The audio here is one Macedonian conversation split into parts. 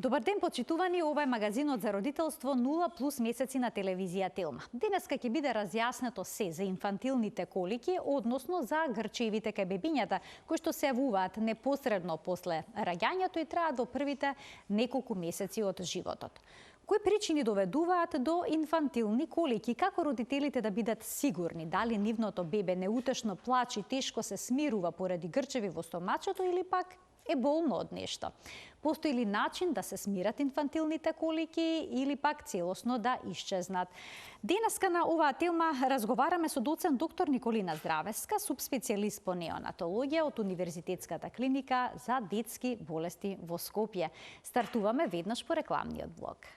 Добар ден, почитувани, ова е магазинот за родителство 0+ месеци на телевизија Телма. Денеска ќе биде разјаснето се за инфантилните колики, односно за грчевите кај бебињата, кои што се јавуваат непосредно после раѓањето и траат до првите неколку месеци од животот. Кои причини доведуваат до инфантилни колики? Како родителите да бидат сигурни дали нивното бебе неутешно плаче и тешко се смирува поради грчеви во стомачето или пак е болно од нешто? Постои ли начин да се смират инфантилните колики или пак целосно да исчезнат? Денеска на оваа тема разговараме со доцент доктор Николина Здравеска, субспецијалист по неонатологија од Универзитетската клиника за детски болести во Скопје. Стартуваме веднаш по рекламниот блок.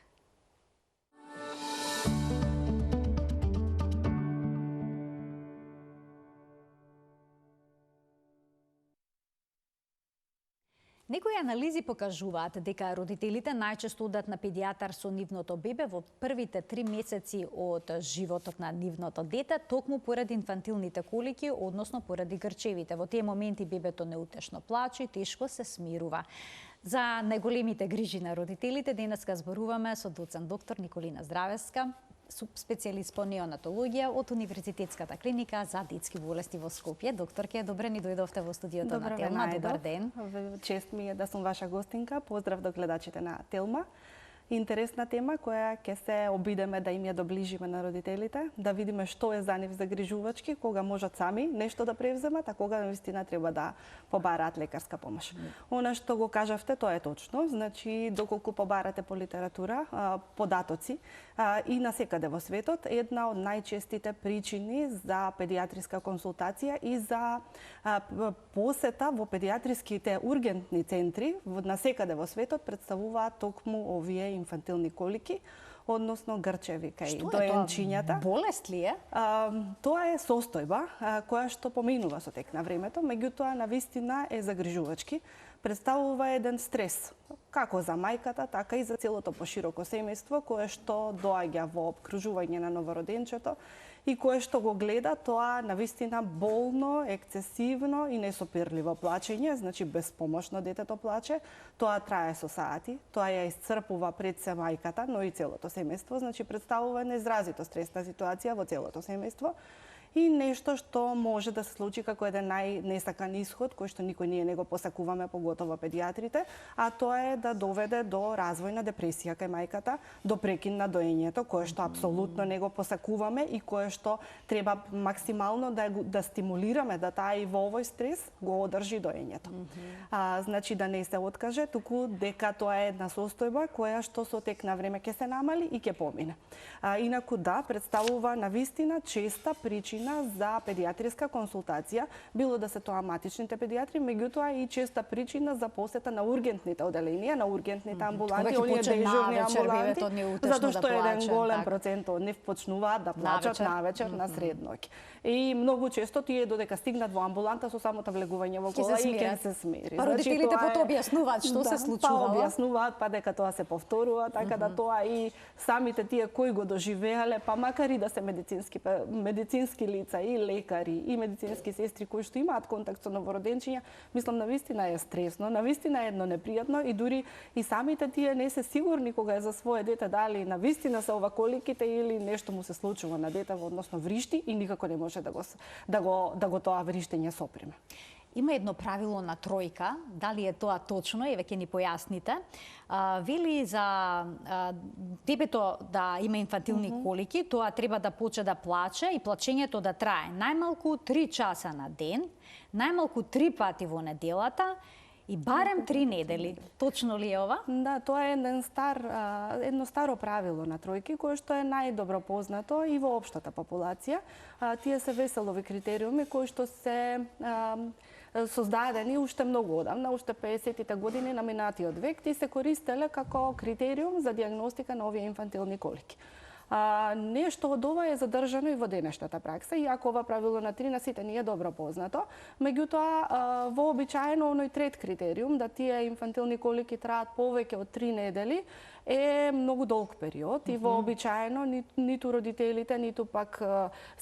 Некои анализи покажуваат дека родителите најчесто одат на педијатар со нивното бебе во првите 3 месеци од животот на нивното дете, токму поради инфантилните колики, односно поради грчевите. Во тие моменти бебето неутешно плаче и тешко се смирува. За најголемите грижи на родителите денеска зборуваме со доцент доктор Николина Здравеска, субспецијалист по неонатологија од Универзитетската клиника за детски болести во Скопје. Докторке, добре ни дојдовте во студиото на Телма. Добар ден. Чест ми е да сум ваша гостинка. Поздрав до гледачите на Телма. Интересна тема која ќе се обидеме да им ја доближиме на родителите, да видиме што е за нив загрижувачки, кога можат сами нешто да превземат, а кога навистина треба да побараат лекарска помош. Она што го кажавте, тоа е точно. Значи, доколку побарате по литература, податоци и насекаде во светот, една од најчестите причини за педијатриска консултација и за посета во педијатриските ургентни центри насекаде во светот представуваат токму овие инфантилни колики, односно грчеви кај доенчињата. Болест ли е? Тоа е состојба која што поминува со тек на времето, меѓутоа навистина е загрижувачки. Представува еден стрес, како за мајката, така и за целото пошироко семејство, кое што доаѓа во обкружување на новороденчето и кое што го гледа тоа навистина болно, ексцесивно и несопирливо плачење, значи безпомошно детето плаче, тоа трае со сати, тоа ја исцрпува пред се мајката, но и целото семејство, значи представува неизразито стресна ситуација во целото семејство. И нешто што може да се случи како еден најнесакан исход, кој што никој ние не го посакуваме, поготово педијатрите, а тоа е да доведе до развојна депресија кај мајката, до прекин на доењето, кое што апсолутно не го посакуваме и кое што треба максимално да стимулираме да таа и во овој стрес го одржи доењето. Значи да не се откаже, туку дека тоа е една состојба која што со тек на време ќе се намали и ќе помине. Инаку да, представува навистина честа причина за педијатриска консултација, било да се тоа матичните педијатри, меѓутоа и честа причина за посета на ургентните оделенија, на ургентните амбуланти, оние дежурни амбуланти, затоа што еден голем процент од нив почнуваат да плачат навечер, на средноќ. И многу често тие додека стигнат во амбуланта со самото влегување во кола и ќе се смири. Па родителите потоа објаснуваат што се случувало. Па објаснуваат, па дека тоа се повторува, така да тоа и самите тие кои го доживеале, па макар и да се медицински лица и лекари и медицински сестри кои што имаат контакт со новороденчиња, мислам навистина е стресно, навистина е едно непријатно и дури и самите тие не се сигурни кога е за свое дете дали навистина се ова коликите или нешто му се случува на детево, односно вришти и никако не може да го тоа вриштење соприме. Има едно правило на тројка, дали е тоа точно, еве ќе ни појасните. Вели за дебето да има инфантилни колики, тоа треба да почне да плаче и плачењето да трае најмалку 3 часа на ден, најмалку 3 пати во неделата и барем 3 недели. Точно ли е ова? Да, тоа е едно старо правило на тројки, кое што е најдобро познато и во општата популација. Тие се веселови критериуми кои што се создадени уште многу одамна, уште 50-тите години на минатиот век, и се користеле како критериум за дијагностика на овие инфантилни колики. Нешто од ова е задржано и во денешната пракса, иако ова правило на 3 на сите ни е добро познато. Меѓутоа, вообичаено оној трет критериум, да тие инфантилни колики траат повеќе од 3 недели, е многу долг период и вообичаено ниту родителите, ниту пак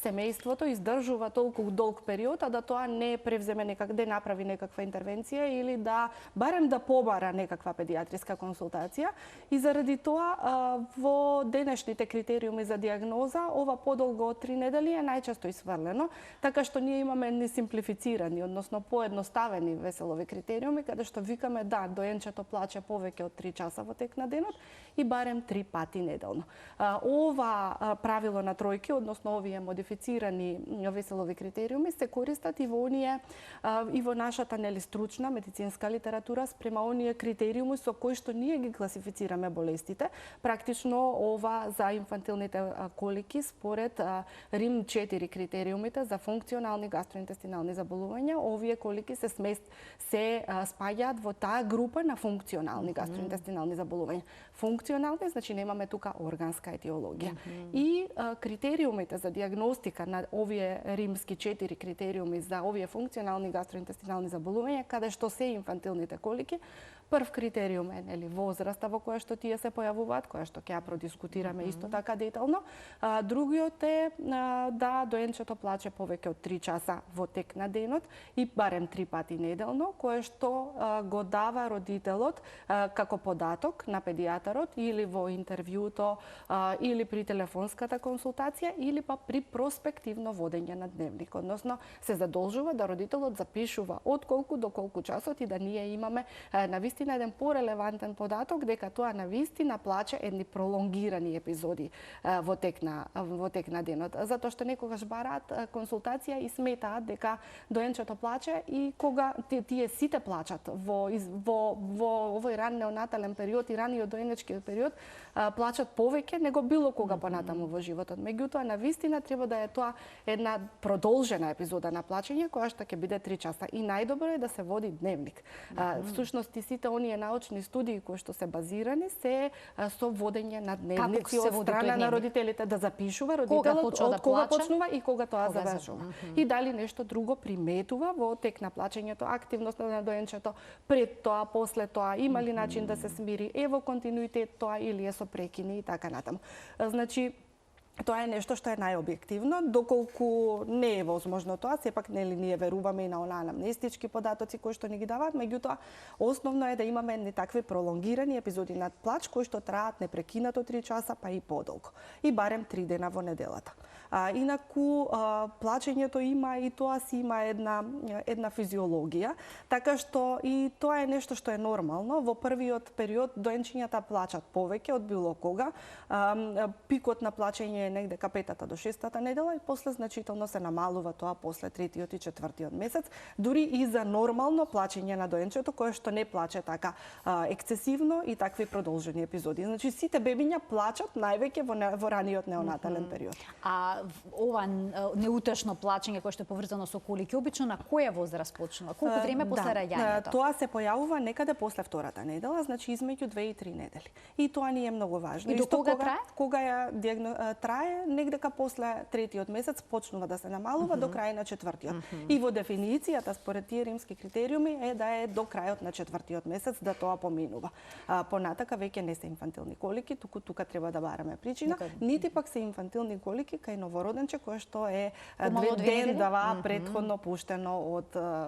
семејството издржува толку долг период, а да тоа не превземе да направи некаква интервенција или да барем да побара некаква педиатриска консултација. И заради тоа во денешните критериуми за диагноза ова подолго од 3 недели е најчесто исфрлено, така што ние имаме не симплифицирани, односно поедноставени веселови критериуми, каде што викаме да, доенчето плаче повеќе од 3 часа во тек на денот и барем 3 пати неделно. Ова правило на тројки, односно овие модифицирани веселови критериуми се користат и во нашата стручна медицинска литература спрема оние критериуми со кои што ние ги класифицираме болестите. Практично ова за инфантилните колики според Рим 4 критериумите за функционални гастроинтестинални заболувања, овие колики се спаѓаат во таа група на функционални гастроинтестинални заболувања. Функционални, значи немаме тука органска етиологија. И критериумите за диагностика на овие римски 4 критериуми за овие функционални гастроинтестинални заболувања, каде што се инфантилните колики, прв критериум е возраста во која што тие се појавуваат, која што ќе ја продискутираме исто така детално. Другиот е да доенчето плаче повеќе од 3 часа во тек на денот и барем 3 пати неделно, кое што го дава родителот како податок на педијатарот или во интервјуто, или при телефонската консултација, или па при проспективно водење на дневник. Односно, се задолжува да родителот запишува од колку до колку часот и да ние имаме навистина еден порелевантен податок дека тоа навистина плаче едни пролонгирани епизоди во тек на денот. Затоа што некогаш бараат консултација и сметаат дека доенчето плаче и кога тие сите плачат во овој ран неонатален период и раниот доенечки период плачат повеќе него било кога понатаму во животот. Меѓутоа, навистина треба да е тоа една продолжена епизода на плачење која што ќе биде 3 часа. И најдобро е да се води дневник. Всушност и сите оние научни студии кои што се базирани се со водење на дневници од страна на родителите, да запишува родителот од кога почнува и кога тоа завршува. И дали нешто друго приметува во тек на плачењето, активност на доенчето пред тоа, после тоа, има ли начин да се смири, е во континуитет тоа или е со прекини и така натаму. Значи, тоа е нешто што е најобјективно, доколку не е возможно тоа, сепак нели ние веруваме и на онаа анамнестички податоци кои што ни ги даваат, меѓутоа основно е да имаме не такви пролонгирани епизоди на плач кои што траат непрекинато 3 часа па и подолго. И барем 3 дена во неделата. Инаку плачењето има и тоа си има една физиологија, така што и тоа е нешто што е нормално. Во првиот период доенчињата плачат повеќе од било кога. Пикот на плачење е негде ка 5-та до 6-та недела и после значително се намалува тоа после 3-тиот и 4-тиот месец, дури и за нормално плачење на доенчето кое што не плаче така ексцесивно и такви продолжени епизоди. Значи сите бебиња плачат највеќе во раниот неонатален период. Ова неутешно плачење кое што е поврзано со колики, обично на која возраст почнува? Колку време после раѓањето? Тоа се појавува некаде после 2-та недела, значи измеѓу 2 и 3 недели. И тоа ни е многу важно. И до кога трае? Кога ја трае, негдека после 3-тиот месец почнува да се намалува до крај на 4-тиот. И во дефиницијата според тие римски критериуми е да е до крајот на 4-тиот месец да тоа поминува. Понатака веќе не се инфантилни колики, тука треба да бараме причина, нити пак се инфантилни колики кај новороденче кое што е 2 ден претходно пуштено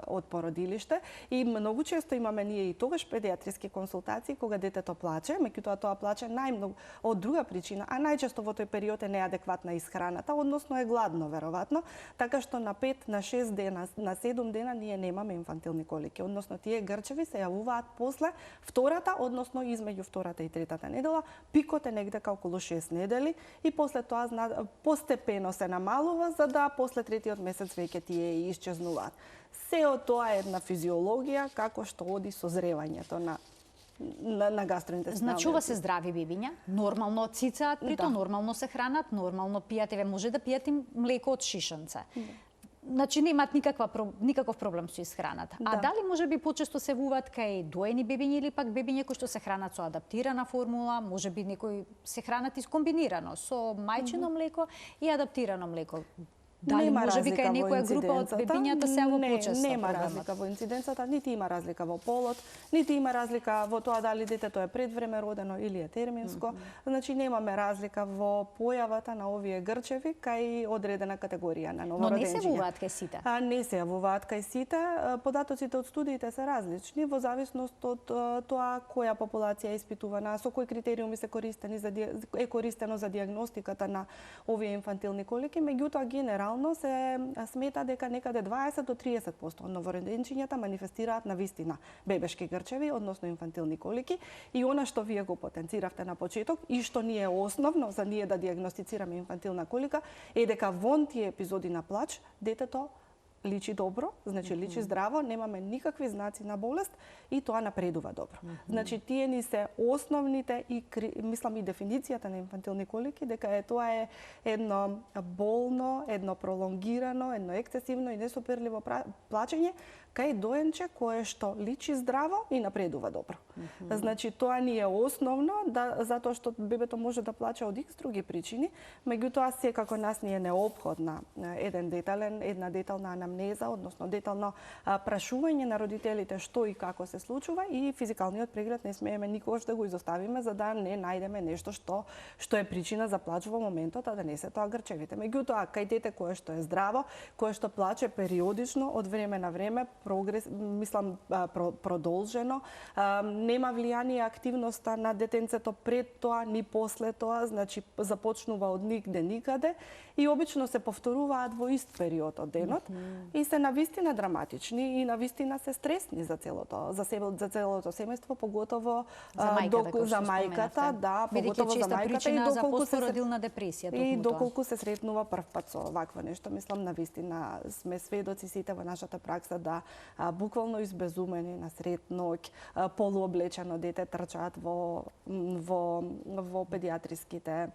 од породилиште. И многу често имаме ние и тогаш педиатриски консултации кога детето плаче, меѓутоа тоа плаче најмногу од друга причина, а најчесто во тој период е неадекватна исхраната, односно е гладно веројатно, така што на 5, на 6 дена, на 7 дена ние немаме инфантилни колики, односно тие грчеви се јавуваат после 2-та, односно измеѓу 2-та и 3-та недела, пикот е негде околу 6 недели и после тоа постепено се намалува за да после 3-тиот месец веќе тие исчезнуваат. Се од тоа е една физиологија како што оди созревањето на гастроинтестиналниот. Значува се здрави бебиња, нормално цицаат, притоа нормално се хранат, нормално пијат, може да пијат и млеко од шишанце. Значи немаат никаков проблем со исхраната. А дали може би почесто се вуваат кај доени бебиња или пак бебиња кои што се хранат со адаптирана формула, може би некои се хранат искомбинирано со мајчино млеко и адаптирано млеко. Дали Нема може би разлика кај во некоја група од бебињата се ово почесто? Нема разлика во инциденцата, нити има разлика во полот, нити има разлика во тоа дали детето е предвреме родено или е терминско. Значи немаме разлика во појавата на овие грчеви кај одредена категорија на новороденчиња. Но не се вуваат кај сите? Не се вуваат кај сите. Податоците од студиите се различни во зависност од тоа која популација е испитувана, со кои критериуми се користено за дијагностиката на овие инфантилни колики, меѓутоа генерално се смета дека некаде 20 до 30% од новороденчињата манифестираат на вистина бебешки грчеви, односно инфантилни колики, и она што вие го потенциравте на почеток и што ни е основно за ние да дијагностицираме инфантилна колика е дека вон тие епизоди на плач детето личи добро, значи личи здраво, немаме никакви знаци на болест и тоа напредува добро. Значи тие ни се основните и мислам и дефиницијата на инфантилни колики дека тоа е едно болно, едно пролонгирано, едно ексцесивно и несоперливо плачење кај доенче кое што личи здраво и напредува добро. Значи тоа ни е основно затоа што бебето може да плаче од икс други причини, меѓутоа секако нас ни е неопходна една детална анамнеза, односно детално прашување на родителите што и како се случува и физикалниот преглед не смееме никогаш да го изоставиме за да не најдеме нешто што е причина за плач во моментот, а да не се тоа грчевите. Меѓутоа кај дете кое што е здраво, кое што плаче периодично од време на време, продолжено, нема влијание активноста на детенцето пред тоа ни после тоа, значи започнува од нигде никаде и обично се повторуваат во ист период од денот и се навистина драматични и навистина се стресни за целото семејство, поготово за мајката, да, поготово за мајката и доколку се родилна депресија и доколку се сретнува прв пат со вакво нешто, мислам навистина сме сведоци сите во нашата пракса да буквално избезумени на сред ноќ, полуоблечено дете трчаат во педиатриските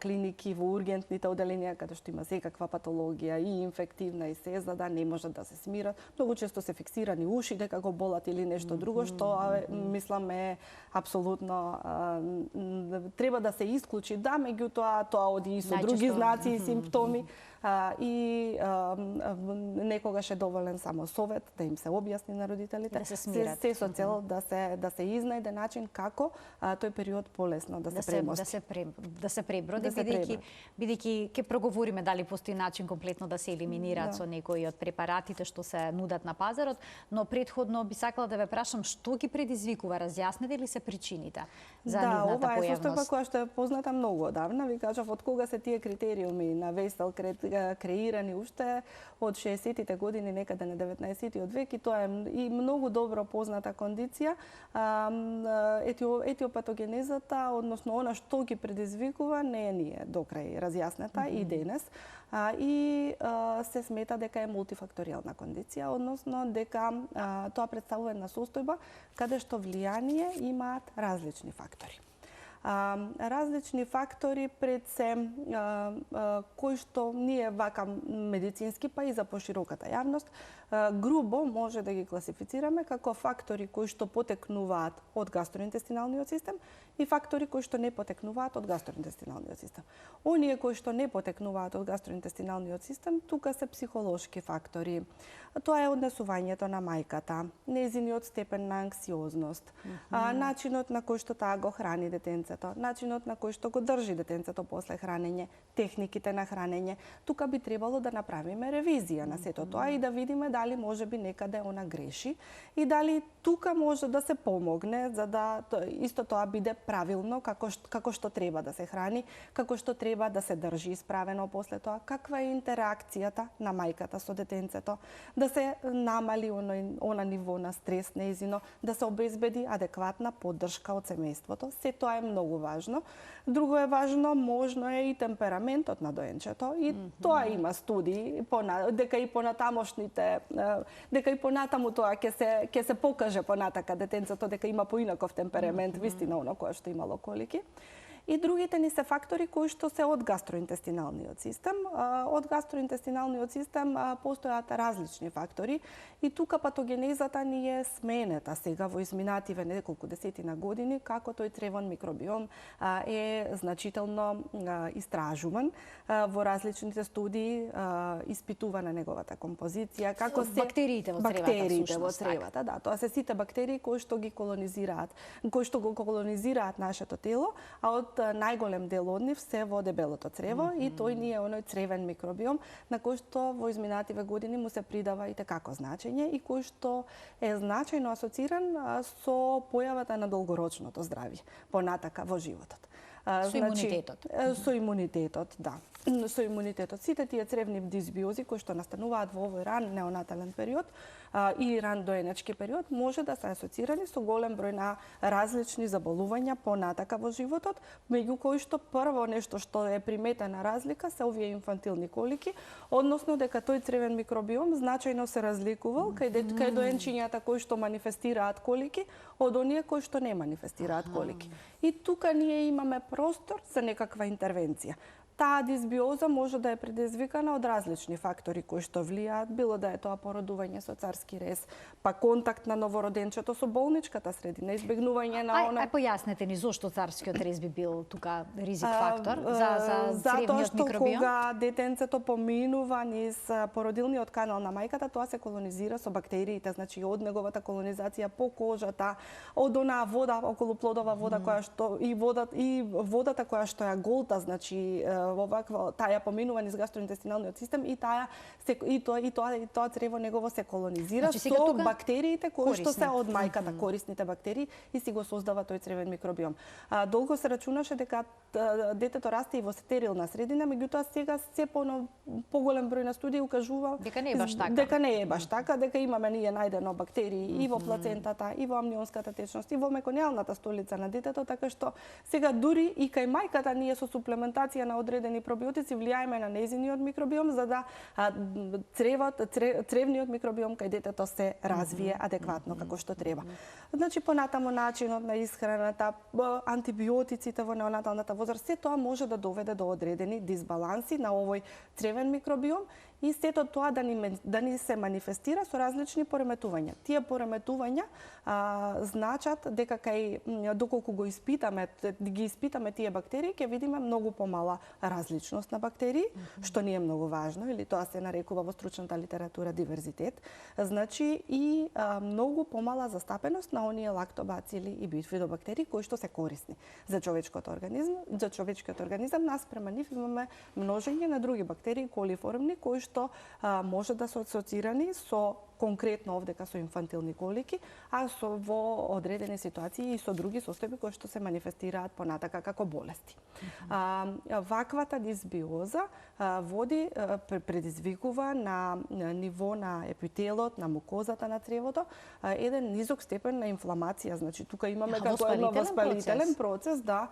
клиники, во ургентните оделенија каде што има секаква патологија и инфективна и се, за да не можат да се смират. Многу често се фиксирани уши дека го болат или нешто друго, што мислам е апсолутно треба да се исклучи. Да, меѓутоа тоа оди и со други знаци и симптоми. И некогаш е доволен само совет да им се објасни на родителите, да се смират. Се со цел да се изнајде начин како тој период полесно да се премости. Да се преброди, бидејќи ќе проговориме дали постои начин комплетно да се елиминираат со некои од препаратите што се нудат на пазарот, но претходно би сакала да ве прашам што ги предизвикува, разјаснете ли се причините за нивната појавност? Ова е состојба која што е позната многу одавна, ви кажав од кога се тие критериуми на Вестел креирани уште од 60-тите години, некаде на 19-тиот век, и тоа е и многу добро позната кондиција. Етиопатогенезата, односно она што ги предизвикува, не е ние докрај разјаснета и денес. И се смета дека е мултифакторијална кондиција, односно дека тоа представува една состојба каде што влијание имаат различни фактори. Различни фактори пред се кои што ние вака медицински па и за пошироката јавност грубо може да ги класифицираме како фактори кои што потекнуваат од гастроинтестиналниот систем и фактори кои што не потекнуваат од гастроинтестиналниот систем. Оние кои што не потекнуваат од гастроинтестиналниот систем, тука се психолошки фактори. Тоа е однесувањето на мајката, нејзиниот степен на анксиозност, начинот на кој што таа го храни детенцето, начинот на кој што го држи детенцето после хранење, техниките на хранење. Тука би требало да направиме ревизија на сето тоа и да видиме дали можеби некаде она греши и дали тука може да се помогне за да исто тоа биде правилно како што треба да се храни, како што треба да се држи исправено после тоа, каква е интеракцијата на мајката со детенцето, да се намали она ниво на стрес нејзино, да се обезбеди адекватна поддршка од семејството. Се тоа е многу важно. Друго е важно, можно е и темпераментот на доенчето и тоа има студии дека и понатамошните дека и понатаму тоа ќе се покаже понатака детенцето дека има поинаков темперамент, вистина оно кое што имало колики. И другите ни се фактори кои што се од гастроинтестиналниот систем. Од гастроинтестиналниот систем постојат различни фактори и тука патогенезата ни е сменета сега во изминативе неколку десетина години, како тој цревен микробиом е значително истражуван во различните студии, испитувана неговата композиција, како се бактериите во цревата, да, тоа се сите бактерии кои што ги колонизираат, кои што го колонизираат нашето тело, а од најголем дел од нив се во дебелото црево и тој ни е оној цревен микробиом на кој што во изминативе години му се придава и како значење и кој што е значајно асоциран со појавата на долгорочното здравје понатака во животот. Со имунитетот. Со имунитетот, да. Со имунитетот. Сите тие цревни дисбиози кои што настануваат во овој ран неонатален период и ран доенечки период може да се асоцирани со голем број на различни заболувања понатака во животот, меѓу кои што прво нешто што е приметена разлика се овие инфантилни колики, односно дека тој цревен микробиом значајно се разликувал кај доенчињата кои што манифестираат колики од оние кои што не манифестираат колики. И тука ние имаме простор за некаква интервенција. Таа дисбиоза може да е предизвикана од различни фактори кои што влијаат, било да е тоа породување со царски рез, па контакт на новороденчето со болничката средина, избегнување на она. Ај појаснете ни зошто царскиот рез би бил тука ризик фактор за цревниот микробиом? Затоа што кога детенцето поминува низ породилниот канал на мајката, тоа се колонизира со бактериите, значи од неговата колонизација по кожата, од онаа вода околу плодова вода која што и водата која што ја голта, значи таа поминува низ гастроинтестиналниот систем и тоа црево негово се колонизира со бактериите кои што се од мајката, корисните бактерии и си го создава тој цревен микробиом. Долго се рачунаше дека детето расте и во стерилна средина, меѓутоа сега се поголем број на студии укажува дека не е баш така. Дека не е баш така, дека имаме ние најдено бактерии и во плацентата, и во амнионската течност, и во мекониалната столица на детето, така што сега дури и кај мајката ние со суплементација на одредени пробиотици влијаеме на незиниот микробиом за да цревниот микробиом кај детето се развие адекватно како што треба. Значи понатаму начинот на исхраната, антибиотиците во неонаталната возраст, се тоа може да доведе до одредени дисбаланси на овој цревен микробиом и сето тоа да ни се манифестира со различни пореметувања. Тие пореметувања значат дека доколку ги испитаме тие бактерии, ќе видиме многу помала различност на бактерии, што не е многу важно, или тоа се нарекува во стручната литература диверзитет. Значи и многу помала застапеност на оние лактобацили и бифидобактерии кои што се корисни за човечкиот организам. Наспрема нив имаме множење на други бактерии колиформни кои што може да се асоцирани со конкретно овдека со инфантилни колики, а во одредени ситуации и со други состојби кои што се манифестираат понатака како болести. Ваквата дисбиоза предизвикува на ниво на епителот, на мукозата на цревото, еден низок степен на инфламација. Значи тука имаме како едно воспалителен процес, да,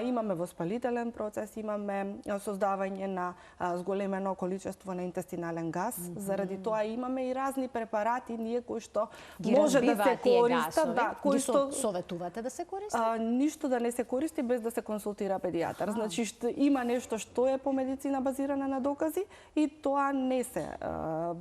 имаме воспалителен процес, имаме создавање на зголемено количество на интестинален газ, заради тоа имаме и разни препарати ние кои што може да се користат, кои што советувате да се користат? Ништо да не се користи без да се консултира педијатар. Значи има нешто што е по медицина базирана на докази и тоа не се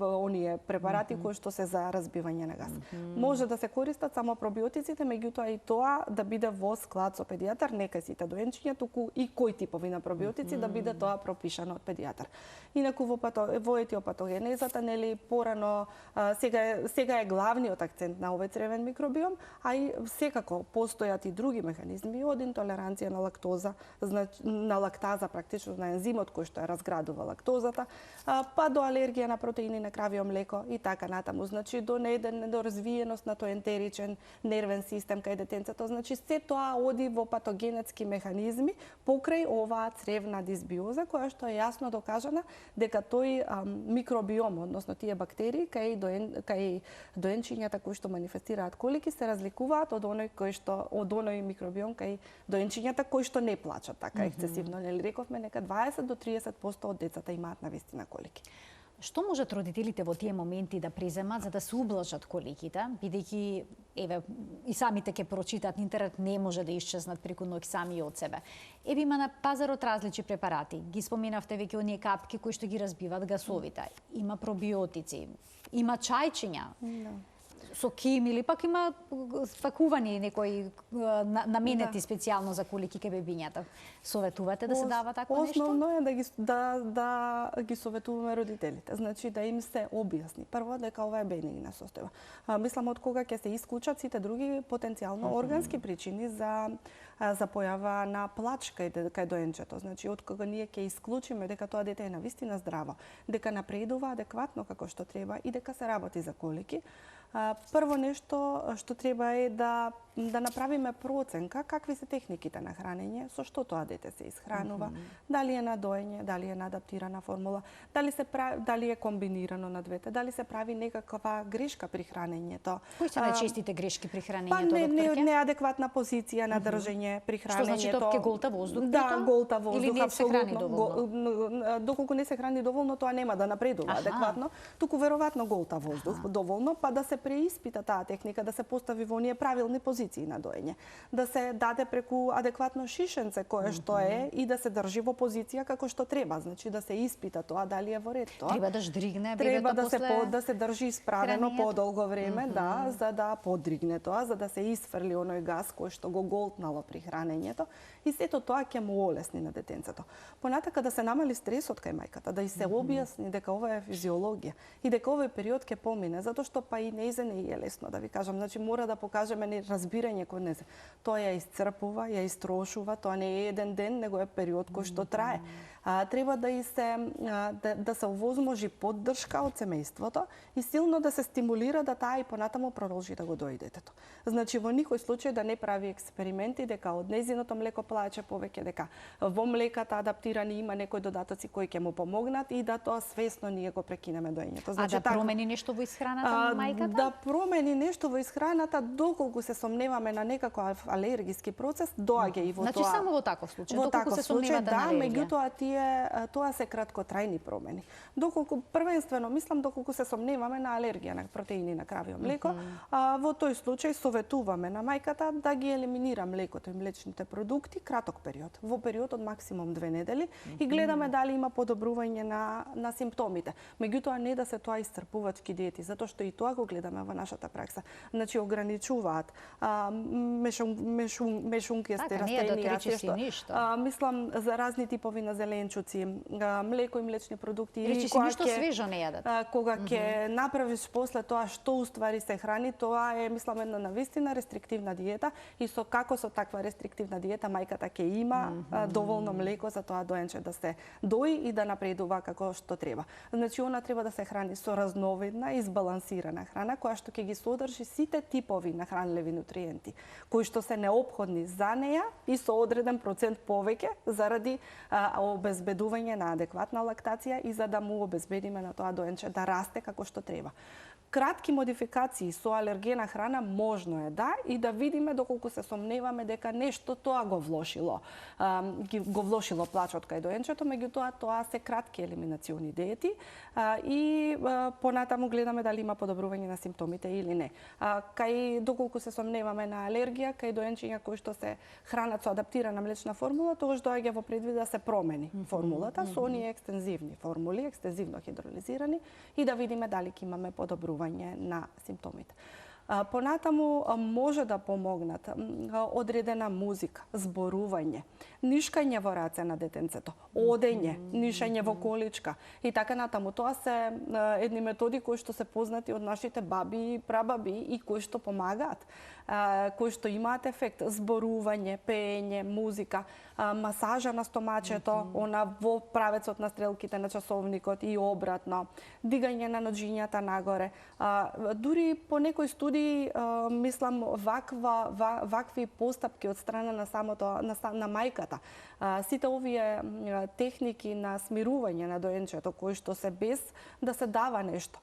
оние препарати кои што се за разбивање на газ. Може да се користат само пробиотиците, меѓутоа и тоа да биде во склад со педијатар, не кај сите доенчиња, туку и кои типови на пробиотици да биде тоа пропишано од педијатар. Инаку во етиопатогенезата, нели порано сега е главниот акцент на овој цревен микробиом, а и секако постојат и други механизми од интолеранција на лактоза, на лактаза практично на ензимот кој што ја разградува лактозата, па до алергија на протеини на кравио млеко и така натаму. Значи до недоразвиеност на тој ентеричен нервен систем кај детенцето. Значи се тоа оди во патогенетски механизми покрај оваа цревна дисбиоза која што е јасно докажана дека тој микробиом, односно тие бактерии кај доенчињата кои што манифестираат колики се разликуваат од оној микробиом кај доенчињата кои што не плачат така ексцесивно. Нели рековме нека 20 до 30% од децата имаат навистина колики. Што можат родителите во тие моменти да преземат за да се ублажат колеките, бидејќи еве и самите ќе прочитаат на интернет, не може да исчезнат преку ноќ сами од себе. Еве има на пазарот различни препарати. Ги споменавте веќе оние капки кои што ги разбиваат гасовите. Има пробиотици, има чајчиња. Со ким или пак има спакувани некои наменети специјално за колеки кај бебињата. Советувате да се дава такво нешто? Основно е да ги советуваме родителите. Значи да им се објасни прво дека ова е бенигна состојба. Мислам од кога ќе се исклучат сите други потенцијално органски причини за појава на плач кај доенчето. Значи од кога ние ќе исклучиме дека тоа дете е навистина здраво, дека напредува адекватно како што треба и дека се работи за колеки, прво нешто што треба е да направиме проценка какви се техниките на хранење, со што тоа дете се исхранува, дали е на доење, дали е на адаптирана формула, дали е комбинирано на двете, дали се прави некаква грешка при хранењето. Кои се најчестите грешки при хранењето, докторке? Неадекватна позиција на држење при хранењето. Што значи топке голта воздух? Да, голта воздух, или не се храни доволно? Доколку не се храни доволно, тоа нема да напредува адекватно, туку веројатно голта воздух доволно, па да се преиспита таа техника, да се постави во оние правилни позиции на доење, да се даде преку адекватно шишенце кое што е и да се држи во позиција како што треба, значи да се испита тоа дали е во ред тоа. Треба да ждригне бебето после да се држи исправено подолго време, да, за да подригне тоа, за да се исфрли оној газ кој што го голтнало при хранењето и сето тоа ќе му олесни на детенцето. Понатака да се намали стресот кај мајката, да и се објасни дека ова е физиологија и дека овој период ќе помине, затоа што па и нејзе не е лесно, да ви кажам, значи мора да покажеме разбирање кон нејзе. Тоа ја исцрпува, ја истрошува, тоа не е еден ден, него е период кој што трае. Треба да се овозможи поддршка од семејството и силно да се стимулира да таа и понатаму продолжи да го дои детето. Значи во никој случај да не прави експерименти дека од нејзиното млеко плаче повеќе, дека во млеката адаптирани има некои додатоци кои ќе му помогнат и да тоа свесно ние го прекинеме доењето. Значи, да промени нешто во исхраната на мајката? Да промени нешто во исхраната доколку се сомневаме на некаков алергиски процес, доаѓа и во тоа. Значи само во таков случај, доколку се сомневате на алергија. Меѓутоа тоа се краткотрајни промени. Доколку првенствено мислам доколку се сомневаме на алергија на протеини на кравио млеко, во тој случај советуваме на мајката да ги елиминира млекото и млечните продукти краток период, во период од максимум 2 недели и гледаме дали има подобрување на симптомите. Меѓутоа не да се тоа исцрпувачки диети, затоа што и тоа го гледаме во нашата пракса. Значи ограничуваат мешункијасти растенија, мислам за разни типови на зеленчуци, млеко и млечни продукти или ништо свежо не јадат. Кога ќе направиш после тоа што уствари се храни, тоа е мислам една навистина рестриктивна диета и со таква рестриктивна диета мајката ќе има доволно млеко за тоа доенче да се дои и да напредува како што треба. Значи она треба да се храни со разновидна и избалансирана храна која што ќе ги содржи сите типови на хранливи нутриенти кои што се неопходни за неја и со одреден процент повеќе заради обезбедување на адекватна лактација и за да му обезбедиме на тоа доенче да расте како што треба. Кратки модификации со алергена храна можно е да и да видиме доколку се сомневаме дека нешто тоа го влошило плачот кај доенчето, меѓутоа тоа се кратки елиминациони диети и понатаму гледаме дали има подобрување на симптомите или не. Доколку се сомневаме на алергија кај доенчиња кои што се хранат со адаптирана млечна формула, тогаш доаѓа во предвид да се промени формулата со оние екстензивни формули, екстензивно хидролизирани и да видиме дали ќе имаме подобрување на симптомите. Понатаму може да помогнат одредена музика, зборување, нишкање во раце на детенцето, одење, нишање во количка и така натаму. Тоа се едни методи кои што се познати од нашите баби и прабаби и кои што помагаат, кои што имаат ефект. Зборување, пеење, музика, масажа на стомачето, она во правецот на стрелките на часовникот и обратно, дигање на ноџињата нагоре. Дури по некои студии мислам вакви постапки од страна на мајката. Сите овие техники на смирување на доенчето кои што се без да се дава нешто.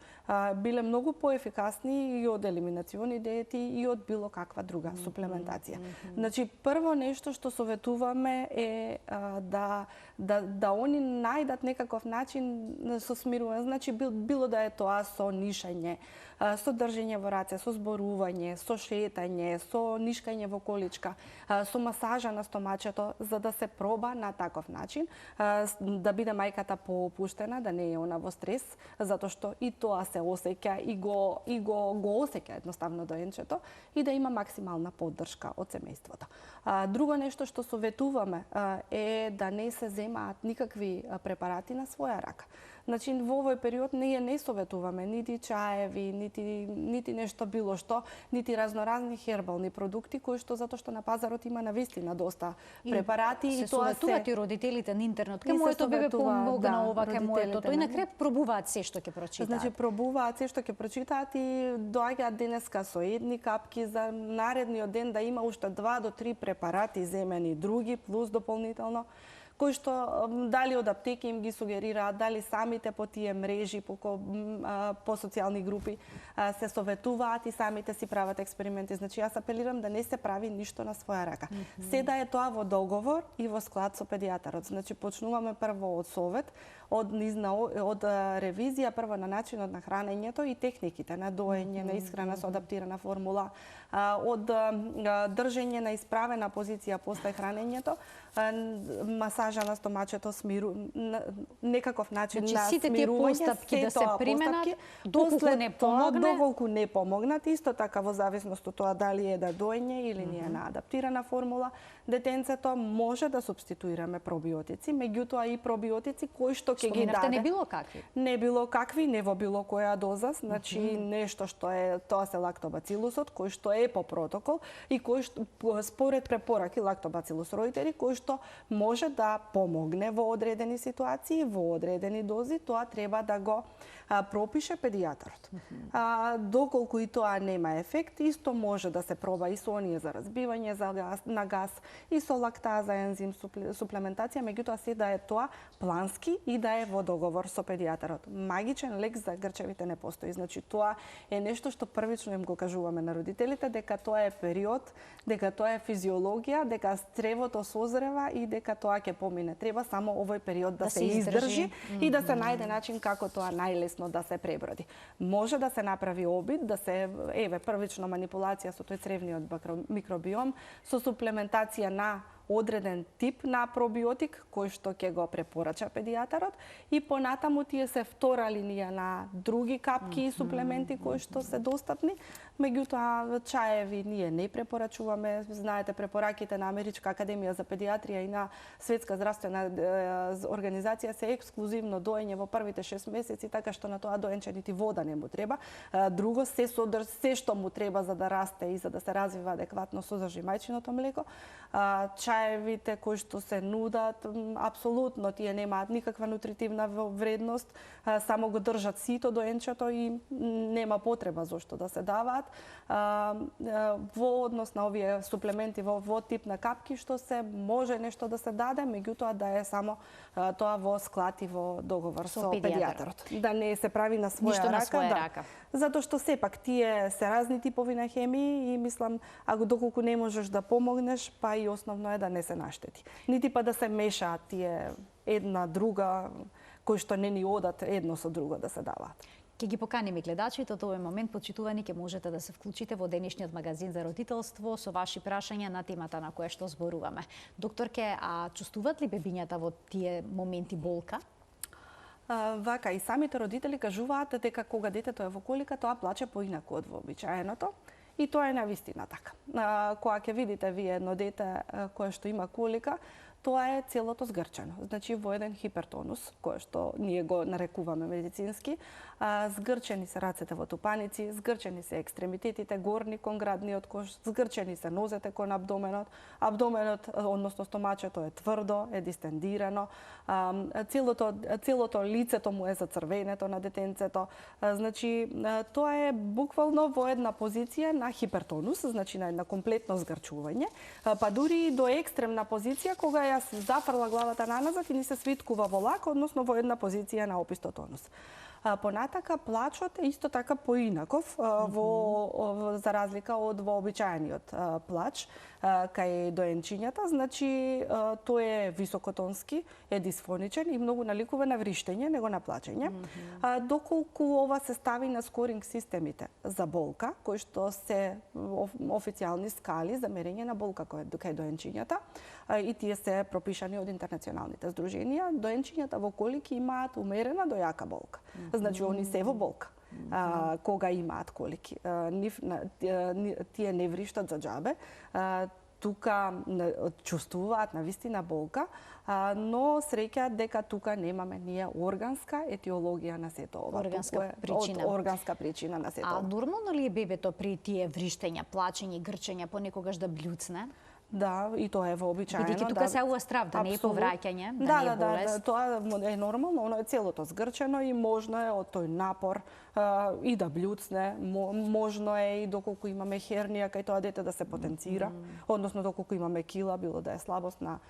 биле многу поефикасни и од елиминациони диети и од било каква друга суплементација. Значи, прво нешто што советуваме е да они најдат некаков начин со смирување. Значи, било да е тоа со нишање, со држење во раце, со зборување, со шетање, со нишкање во количка, со масажа на стомачето, за да се проба на таков начин, да биде мајката поопуштена, да не е она во стрес, затоа што и тоа се осеќа и го осеќа едноставно доенчето и да има максимална поддршка од семејството. Друго нешто што советуваме е да не се земаат никакви препарати на своја рака. Значи, во овој период ние не советуваме нити чаеви, нити нешто било што, нити разноразни хербални продукти, кои што затоа што на пазарот има навистина доста препарати и тоа советуваат и родителите на интернет. Кај моето бебе помогна ова, кај моето тој, на крај пробуваат се што ќе прочитаат. Значи, пробуваат се што ќе прочитаат и доаѓаат денеска со едни капки, за наредниот ден да има уште 2 до 3 препарати земени други плюс дополнително, кои што дали од аптеки им ги сугерираат, дали самите по тие мрежи, по социјални групи се советуваат и самите си прават експерименти. Значи, јас апелирам да не се прави ништо на своја рака. Се да е тоа во договор и во склад со педијатарот. Значи, почнуваме прво од совет, од ревизија прво на начинот на хранењето и техниките на доење, на исхрана со адаптирана формула, од држење на исправена позиција после хранењето, масажа на стомачето, некаков начин на смирување. Сите тие постапки да се применат, доколку не помогнат, исто така во зависност од тоа дали е да доење или не е на адаптирана формула, детенцето може да субституираме пробиотици, меѓутоа и пробиотици кои што ќе ги даде. Не било какви? Не било какви, не во било која доза, значи нешто што е, тоа се лактобацилусот, кој што е по протокол и кој што според препораки лактобацилус роитери, кој што може да помогне во одредени ситуации, во одредени дози, тоа треба да го пропише педијатарот. Доколку и тоа нема ефект, исто може да се проба и со оние за разбивање на газ, и со лактаза, ензим, суплементација, меѓутоа се да е тоа плански и да е во договор со педијатарот. Магичен лек за грчевите не постои. Значи, тоа е нешто што првично им го кажуваме на родителите, дека тоа е период, дека тоа е физиологија, дека стревото созрева и дека тоа ќе помине. Треба само овој период да се издржи и да се најде начин како тоа најлесно да се преброди. Може да се направи обид, да се првично манипулација со тој цревниот микробиом, со суплементација на одреден тип на пробиотик кој што ќе го препорача педијатарот и понатаму тие се втора линија на други капки и суплементи кои што се достапни. Меѓутоа, чаеви ние не препорачуваме. Знаете, препораките на Америчка академија за педијатрија и на Светска здравствена организација се ексклузивно доење во првите 6 месеци, така што на тоа доенче нити вода не му треба. Друго, се што му треба за да расте и за да се развива адекватно содржи мајчиното млеко. Чаевите кои што се нудат, апсолутно тие немаат никаква нутритивна вредност, само го држат сито доенчето и нема потреба зошто да се даваат. Во однос на овие суплементи во тип на капки, што се може нешто да се даде, меѓутоа да е само тоа во склад и во договор со педијатарот. Да не се прави на своја рака. Затоа што сепак тие се разни типови на хемии и мислам, ако доколку не можеш да помогнеш, па и основно е да не се наштети. Нити па да се мешаат тие една друга, кои што не ни одат едно со друго да се даваат. Ќе ги поканиме гледачите од овој момент, почитувани, ќе можете да се вклучите во денешниот магазин за родителство со ваши прашања на темата на која што зборуваме. Докторке, чувствуваат ли бебињата во тие моменти болка? Вака, и самите родители кажуваат дека кога детето е во колика, тоа плаче поинаку од вообичаеното. И тоа е навистина така. Кога ќе видите вие едно дете кое што има колика, тоа е целото згрчено. Значи, во еден хипертонус, кој што ние го нарекуваме медицински, згрчени се рацете во тупаници, згрчени се екстремитетите горни кон градниот кош, згрчени се нозете кон абдоменот, односно стомачето е тврдо, е дистендирано, целото лицето му е зацрвенето на детенцето. Значи, тоа е буквално во една позиција на хипертонус, значи на една комплетно згрчување, па дури и до екстремна позиција кога јас зафрла главата наназад и ни се свиткува во лак, односно во една позиција на опистотонус. Понатака плачот е исто така поинаков за разлика од вообичаениот плач кај доенчињата, значи тој е високотонски, е дисфоничен и многу наликува на вриштење, него на плачење. Доколку ова се стави на скоринг системите за болка, кои што се официјални скали за мерење на болка кај доенчињата, и тие се пропишани од интернационалните здруженија, доенчињата во колики имаат умерена до јака болка. Значи, они се во болка. Кога имаат колики. Тие не вриштат за џабе, тука чувствуваат навистина болка, но среќаат дека тука немаме ние органска етиологија на сето ова. Органска причина на сето ова. А нормално ли е бебето при тие вриштења, плачење, грчење понекогаш да блјуцне? Да, и тоа е вообичаено. Бидејќи тука се ова здрав, да не е повраќање, да не е болест. Да, тоа е нормално, оно е целото згрчено и можно е од тој напор и да блјуцне, можно е и доколку имаме хернија кај тоа дете да се потенцира, односно доколку имаме кила, било да е слабост на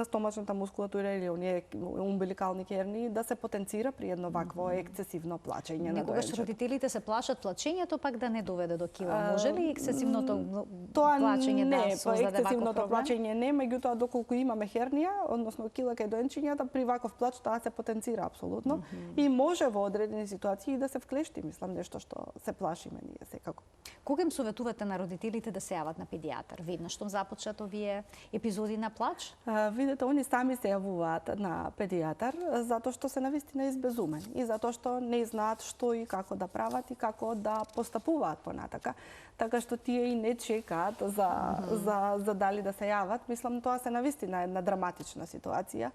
стомачната мускулатура или оние умбиликални хернии, да се потенцира при едно вакво ексцесивно плачење на доенчето. Некогаш родителите се плашат плачењето пак да не доведе до кила. Може ли ексцесивното плачење да создаде ваков проблем? Плачење не, меѓутоа доколку имаме хернија, односно кила кај доенчињата, при ваков плач тоа се потенцира апсолутно и може во одредени ситуации да се вклешти, мислам, нешто што се плашиме ние секако. Кога им советувате на родителите да се јават на педијатар? Веднаш што започнат овие епизоди на плач? Видете, они сами се јавуваат на педијатар затоа што се навистина избезумени и затоа што не знаат што и како да прават и како да постапуваат понатака. Така што тие и не чекаат за дали да се јават. Мислам, тоа се навистина една драматична ситуација.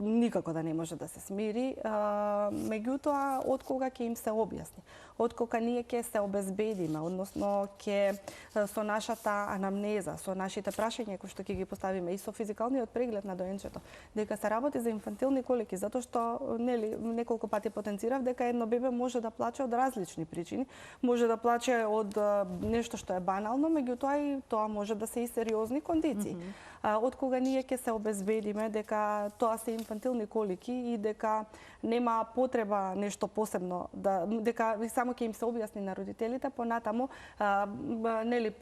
Никако да не може да се смири, меѓутоа од кога ќе им се објасни, од кога ние ќе се обезбедиме, односно ќе со нашата анамнеза, со нашите прашања кои што ќе ги поставиме и со физикалниот преглед на доенчето, дека се работи за инфантилни колики, затоа што неколку пати потенцирав дека едно бебе може да плаче од различни причини, може да плаче од нешто што е банално, меѓутоа и тоа може да се и сериозни кондиции. Од кога ние ќе се обезбедиме дека тоа се инфантилни колики и дека нема потреба нешто посебно, дека само ќе им се објасни на родителите, понатаму нели